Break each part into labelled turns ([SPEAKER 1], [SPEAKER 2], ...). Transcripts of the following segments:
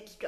[SPEAKER 1] let's go.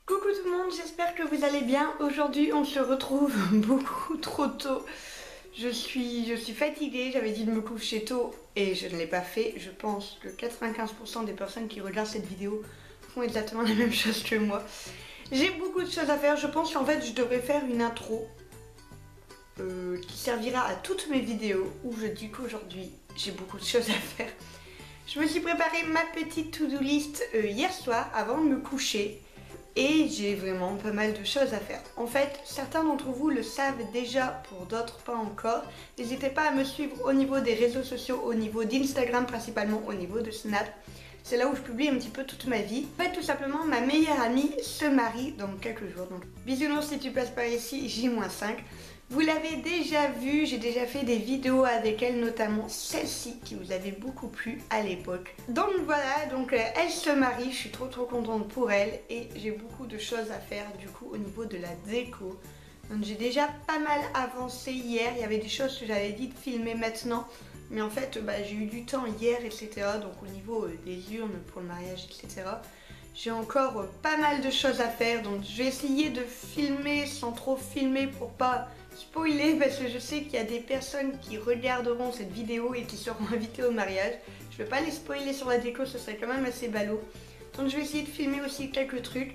[SPEAKER 1] Coucou tout le monde, j'espère que vous allez bien. Aujourd'hui on se retrouve beaucoup trop tôt. Je suis fatiguée, j'avais dit de me coucher tôt et je ne l'ai pas fait. Je pense que 95% des personnes qui regardent cette vidéo font exactement la même chose que moi. J'ai beaucoup de choses à faire, je pense qu'en fait je devrais faire une intro qui servira à toutes mes vidéos où je dis qu'aujourd'hui j'ai beaucoup de choses à faire. Je me suis préparé ma petite to-do list hier soir avant de me coucher. Et j'ai vraiment pas mal de choses à faire. En fait, certains d'entre vous le savent déjà, pour d'autres pas encore. N'hésitez pas à me suivre au niveau des réseaux sociaux, au niveau d'Instagram principalement, au niveau de Snap. C'est là où je publie un petit peu toute ma vie. En fait, tout simplement, ma meilleure amie se marie dans quelques jours. Donc, bisounours si tu passes par ici, J-5. Vous l'avez déjà vu, j'ai déjà fait des vidéos avec elle, notamment celle-ci qui vous avait beaucoup plu à l'époque. Donc voilà, donc elle se marie, je suis trop contente pour elle et j'ai beaucoup de choses à faire du coup au niveau de la déco. Donc j'ai déjà pas mal avancé hier, il y avait des choses que j'avais dit de filmer maintenant, mais en fait j'ai eu du temps hier etc. Donc au niveau des urnes pour le mariage etc. J'ai encore pas mal de choses à faire, donc je vais essayer de filmer sans trop filmer pour pas spoiler parce que je sais qu'il y a des personnes qui regarderont cette vidéo et qui seront invitées au mariage. Je vais pas les spoiler sur la déco, ce serait quand même assez ballot. Donc je vais essayer de filmer aussi quelques trucs.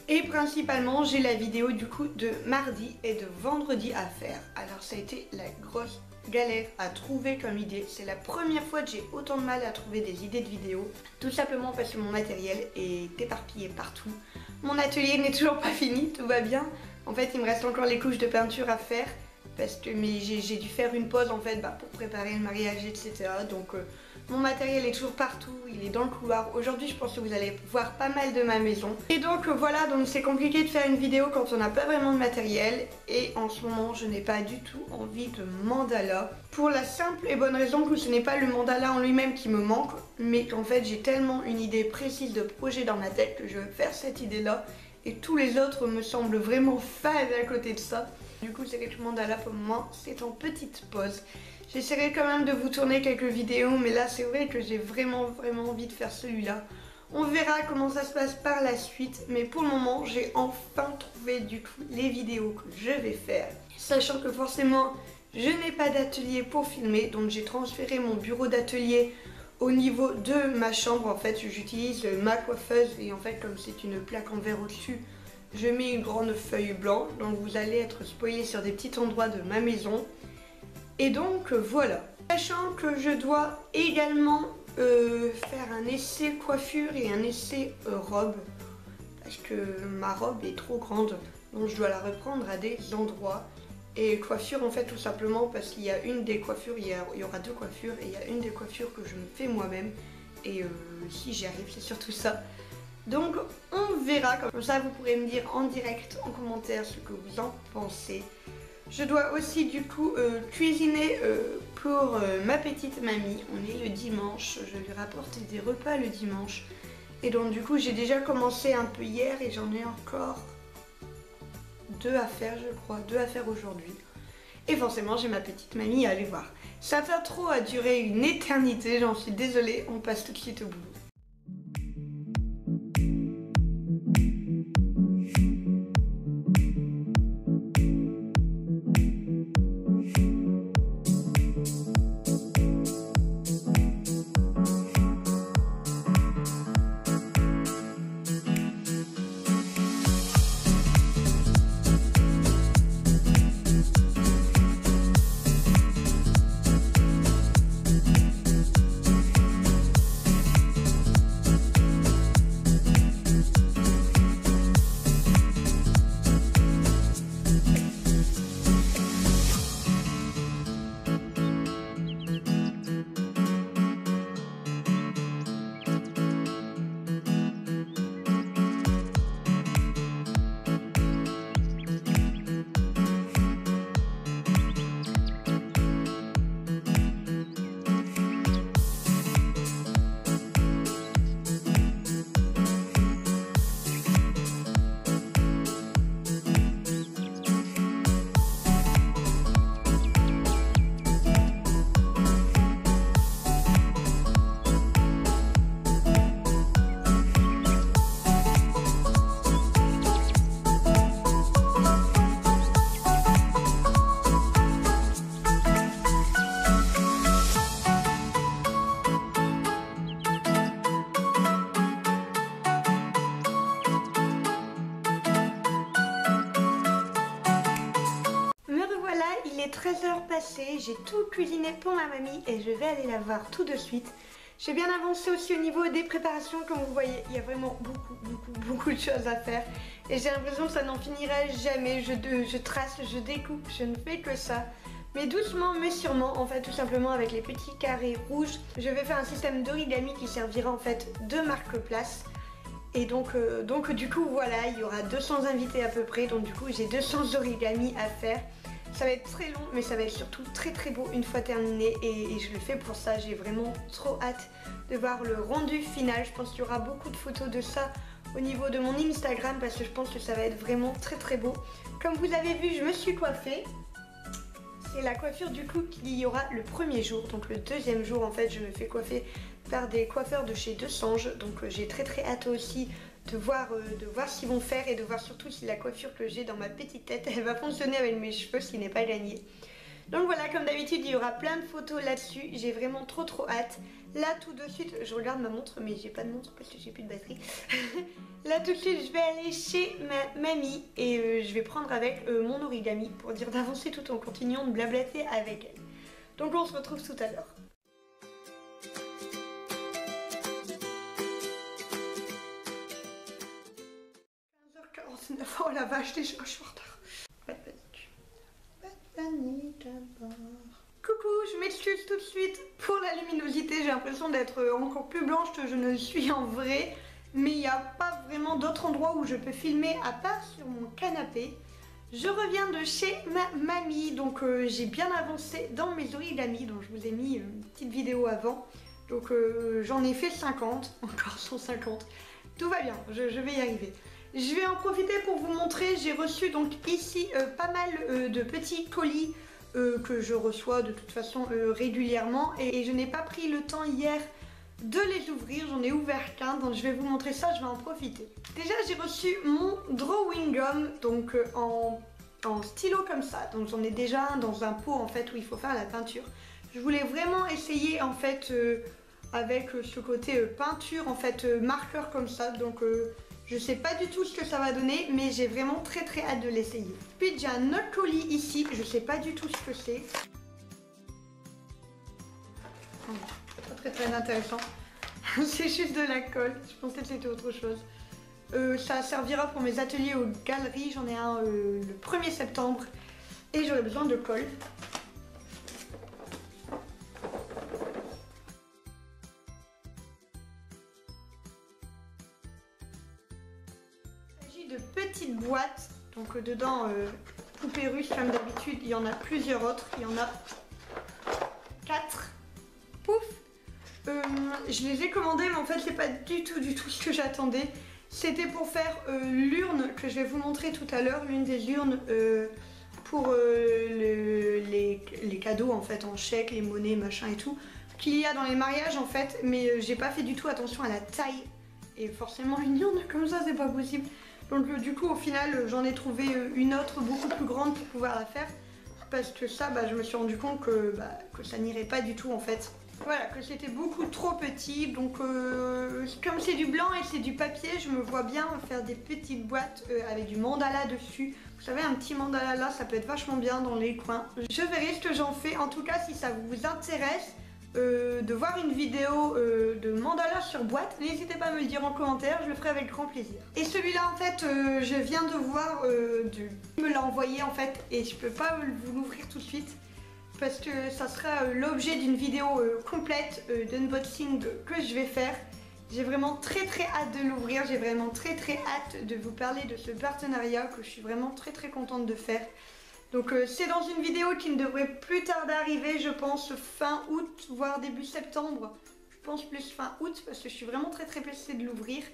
[SPEAKER 1] Et principalement j'ai la vidéo du coup de mardi et de vendredi à faire. Alors ça a été la grosse galère à trouver comme idée. C'est la première fois que j'ai autant de mal à trouver des idées de vidéos. Tout simplement parce que mon matériel est éparpillé partout. Mon atelier n'est toujours pas fini, tout va bien. En fait il me reste encore les couches de peinture à faire. Parce que j'ai dû faire une pause en fait pour préparer le mariage etc. Donc mon matériel est toujours partout, il est dans le couloir. Aujourd'hui je pense que vous allez voir pas mal de ma maison. Et donc voilà, donc c'est compliqué de faire une vidéo quand on n'a pas vraiment de matériel. Et en ce moment je n'ai pas du tout envie de mandala. Pour la simple et bonne raison que ce n'est pas le mandala en lui-même qui me manque. Mais qu'en fait j'ai tellement une idée précise de projet dans ma tête que je veux faire cette idée là. Et tous les autres me semblent vraiment fades à côté de ça. Du coup c'est vrai que le mandala pour le moment c'est en petite pause. J'essaierai quand même de vous tourner quelques vidéos, mais là c'est vrai que j'ai vraiment envie de faire celui-là. On verra comment ça se passe par la suite, mais pour le moment j'ai enfin trouvé du coup les vidéos que je vais faire. Sachant que forcément je n'ai pas d'atelier pour filmer, donc j'ai transféré mon bureau d'atelier au niveau de ma chambre. En fait j'utilise ma coiffeuse et en fait comme c'est une plaque en verre au-dessus, je mets une grande feuille blanche, donc vous allez être spoilé sur des petits endroits de ma maison. Et donc voilà. Sachant que je dois également faire un essai coiffure et un essai robe. Parce que ma robe est trop grande, donc je dois la reprendre à des endroits. Et coiffure en fait tout simplement parce qu'il y a une des coiffures, il y aura deux coiffures. Et il y a une des coiffures que je me fais moi-même. Et si j'y arrive c'est surtout ça. Donc on verra, comme ça vous pourrez me dire en direct, en commentaire ce que vous en pensez. Je dois aussi du coup cuisiner pour ma petite mamie. On est le dimanche, je lui rapporte des repas le dimanche. Et donc du coup j'ai déjà commencé un peu hier et j'en ai encore 2 à faire je crois, 2 à faire aujourd'hui. Et forcément j'ai ma petite mamie à aller voir. Ça va trop à durer une éternité, j'en suis désolée, on passe tout de suite au boulot. 13h passées, j'ai tout cuisiné pour ma mamie et je vais aller la voir tout de suite. J'ai bien avancé aussi au niveau des préparations, comme vous voyez, il y a vraiment beaucoup de choses à faire. Et j'ai l'impression que ça n'en finira jamais, je trace, je découpe, je ne fais que ça. Mais doucement mais sûrement, en fait tout simplement avec les petits carrés rouges, je vais faire un système d'origami qui servira en fait de marque-place. Et donc du coup voilà, il y aura 200 invités à peu près, donc du coup j'ai 200 origamis à faire. Ça va être très long mais ça va être surtout très beau une fois terminé et je le fais pour ça. J'ai vraiment trop hâte de voir le rendu final. Je pense qu'il y aura beaucoup de photos de ça au niveau de mon Instagram parce que je pense que ça va être vraiment très beau. Comme vous avez vu, je me suis coiffée. C'est la coiffure du coup qu'il y aura le premier jour, donc le deuxième jour en fait je me fais coiffer par des coiffeurs de chez Desange, donc j'ai très hâte aussi de voir ce qu'ils vont faire et de voir surtout si la coiffure que j'ai dans ma petite tête elle va fonctionner avec mes cheveux, ce qui n'est pas gagné. Donc voilà, comme d'habitude il y aura plein de photos là-dessus, j'ai vraiment trop hâte. Là tout de suite, je regarde ma montre mais j'ai pas de montre parce que j'ai plus de batterie. Là tout de suite je vais aller chez ma mamie et je vais prendre avec mon origami pour dire d'avancer tout en continuant de blablater avec elle. Donc on se retrouve tout à l'heure. 15h49, oh la vache déjà je suis en retard. Pas de panique d'abord. Coucou, je m'excuse tout de suite pour la luminosité, j'ai l'impression d'être encore plus blanche que je ne le suis en vrai. Mais il n'y a pas vraiment d'autre endroit où je peux filmer à part sur mon canapé. Je reviens de chez ma mamie, donc j'ai bien avancé dans mes origamis, donc je vous ai mis une petite vidéo avant. Donc j'en ai fait 50, encore 150. Tout va bien, je vais y arriver. Je vais en profiter pour vous montrer, j'ai reçu donc ici pas mal de petits colis que je reçois de toute façon régulièrement et je n'ai pas pris le temps hier de les ouvrir, j'en ai ouvert qu'un, donc je vais vous montrer ça, je vais en profiter. Déjà j'ai reçu mon drawing gum, donc en stylo comme ça, donc j'en ai déjà un dans un pot en fait où il faut faire la peinture. Je voulais vraiment essayer en fait avec ce côté peinture en fait marqueur comme ça, donc je sais pas du tout ce que ça va donner mais j'ai vraiment très hâte de l'essayer. Puis j'ai un autre colis ici, je sais pas du tout ce que c'est. Très intéressant. C'est juste de la colle, je pensais que c'était autre chose. Ça servira pour mes ateliers aux galeries, j'en ai un le 1er septembre et j'aurai besoin de colle. Il s'agit de petites boîtes, donc dedans poupées russes comme d'habitude, il y en a plusieurs autres, il y en a 4. Pouf! Je les ai commandés mais en fait c'est pas du tout ce que j'attendais. C'était pour faire l'urne que je vais vous montrer tout à l'heure, l'une des urnes pour les cadeaux en fait en chèque, les monnaies, machin et tout, qu'il y a dans les mariages en fait, mais j'ai pas fait du tout attention à la taille et forcément une urne comme ça c'est pas possible. Donc du coup au final j'en ai trouvé une autre beaucoup plus grande pour pouvoir la faire parce que ça je me suis rendu compte que ça n'irait pas du tout en fait. Voilà, que c'était beaucoup trop petit, donc comme c'est du blanc et c'est du papier, je me vois bien faire des petites boîtes avec du mandala dessus. Vous savez, un petit mandala là, ça peut être vachement bien dans les coins. Je verrai ce que j'en fais, en tout cas si ça vous intéresse de voir une vidéo de mandala sur boîte, n'hésitez pas à me le dire en commentaire, je le ferai avec grand plaisir. Et celui-là en fait, je viens de voir, il me l'a envoyé en fait, et je peux pas vous l'ouvrir tout de suite. Parce que ça sera l'objet d'une vidéo complète d'unboxing que je vais faire. J'ai vraiment très hâte de l'ouvrir, j'ai vraiment très hâte de vous parler de ce partenariat que je suis vraiment très contente de faire. Donc c'est dans une vidéo qui ne devrait plus tarder à arriver, je pense fin août, voire début septembre. Je pense plus fin août parce que je suis vraiment très pressée de l'ouvrir.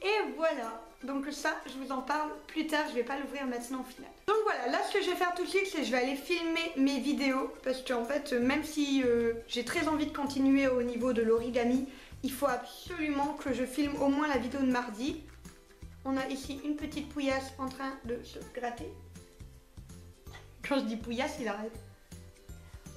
[SPEAKER 1] Et voilà, donc ça je vous en parle plus tard, je vais pas l'ouvrir maintenant au final. Donc voilà, là ce que je vais faire tout de suite c'est que je vais aller filmer mes vidéos parce qu'en fait même si j'ai très envie de continuer au niveau de l'origami, il faut absolument que je filme au moins la vidéo de mardi. On a ici une petite pouillasse en train de se gratter. Quand je dis pouillasse il arrête.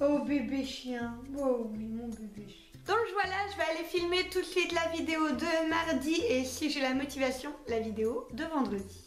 [SPEAKER 1] Oh bébé chien, oh oui mon bébé chien. Donc voilà, je vais aller filmer tout de suite la vidéo de mardi et si j'ai la motivation, la vidéo de vendredi.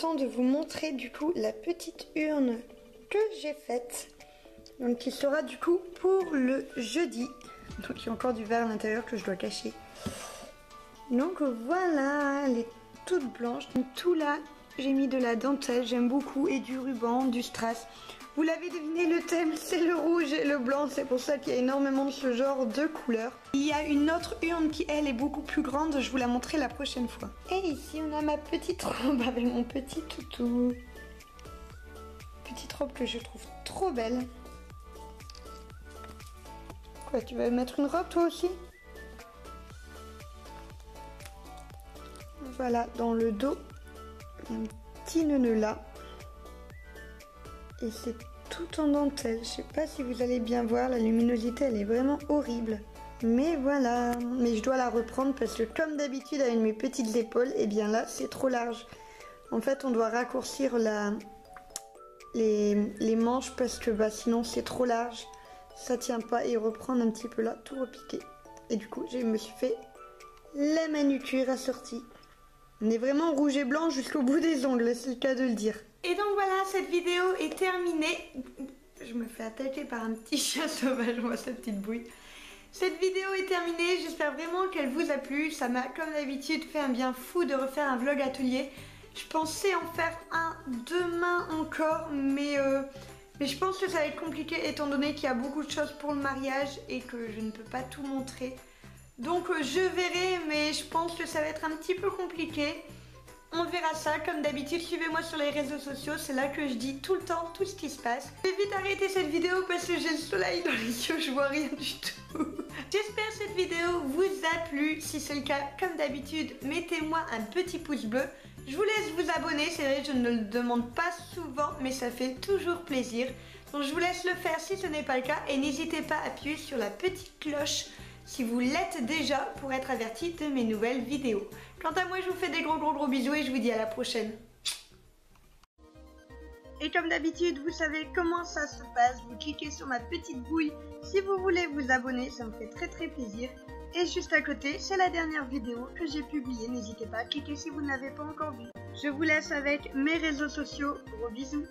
[SPEAKER 1] temps de vous montrer du coup la petite urne que j'ai faite. Donc qui sera du coup pour le jeudi. Donc il y a encore du verre à l'intérieur que je dois cacher. Donc voilà, elle est toute blanche. Donc tout là, j'ai mis de la dentelle, j'aime beaucoup, et du ruban, du strass. Vous l'avez deviné, le thème c'est le rouge et le blanc, c'est pour ça qu'il y a énormément de ce genre de couleurs. Il y a une autre urne qui elle est beaucoup plus grande, je vous la montrerai la prochaine fois. Et ici on a ma petite robe avec mon petit toutou. Petite robe que je trouve trop belle. Quoi, tu vas mettre une robe toi aussi? Voilà, dans le dos, un petit nœud là. Et c'est tout en dentelle. Je sais pas si vous allez bien voir, la luminosité elle est vraiment horrible. Mais voilà, mais je dois la reprendre parce que comme d'habitude avec mes petites épaules, et bien là c'est trop large. En fait on doit raccourcir les manches parce que bah, sinon c'est trop large. Ça tient pas, et reprendre un petit peu là, tout repiquer. Et du coup je me suis fait la manucure assortie. On est vraiment rouge et blanc jusqu'au bout des ongles, c'est le cas de le dire. Et donc voilà, cette vidéo est terminée. Je me fais attaquer par un petit chien sauvage, moi sa petite bouille. Cette vidéo est terminée, j'espère vraiment qu'elle vous a plu. Ça m'a comme d'habitude fait un bien fou de refaire un vlog atelier. Je pensais en faire un demain encore, mais je pense que ça va être compliqué étant donné qu'il y a beaucoup de choses pour le mariage et que je ne peux pas tout montrer. Donc je verrai, mais je pense que ça va être un petit peu compliqué. On verra ça, comme d'habitude, suivez-moi sur les réseaux sociaux, c'est là que je dis tout le temps tout ce qui se passe. Je vais vite arrêter cette vidéo parce que j'ai le soleil dans les yeux, je vois rien du tout. J'espère que cette vidéo vous a plu, si c'est le cas, comme d'habitude, mettez-moi un petit pouce bleu. Je vous laisse vous abonner, c'est vrai, je ne le demande pas souvent, mais ça fait toujours plaisir. Donc je vous laisse le faire si ce n'est pas le cas, et n'hésitez pas à appuyer sur la petite cloche si vous l'êtes déjà pour être averti de mes nouvelles vidéos. Quant à moi, je vous fais des gros bisous et je vous dis à la prochaine. Et comme d'habitude, vous savez comment ça se passe. Vous cliquez sur ma petite bouille si vous voulez vous abonner, ça me fait très plaisir. Et juste à côté, c'est la dernière vidéo que j'ai publiée. N'hésitez pas à cliquer si vous ne l'avez pas encore vue. Je vous laisse avec mes réseaux sociaux. Gros bisous.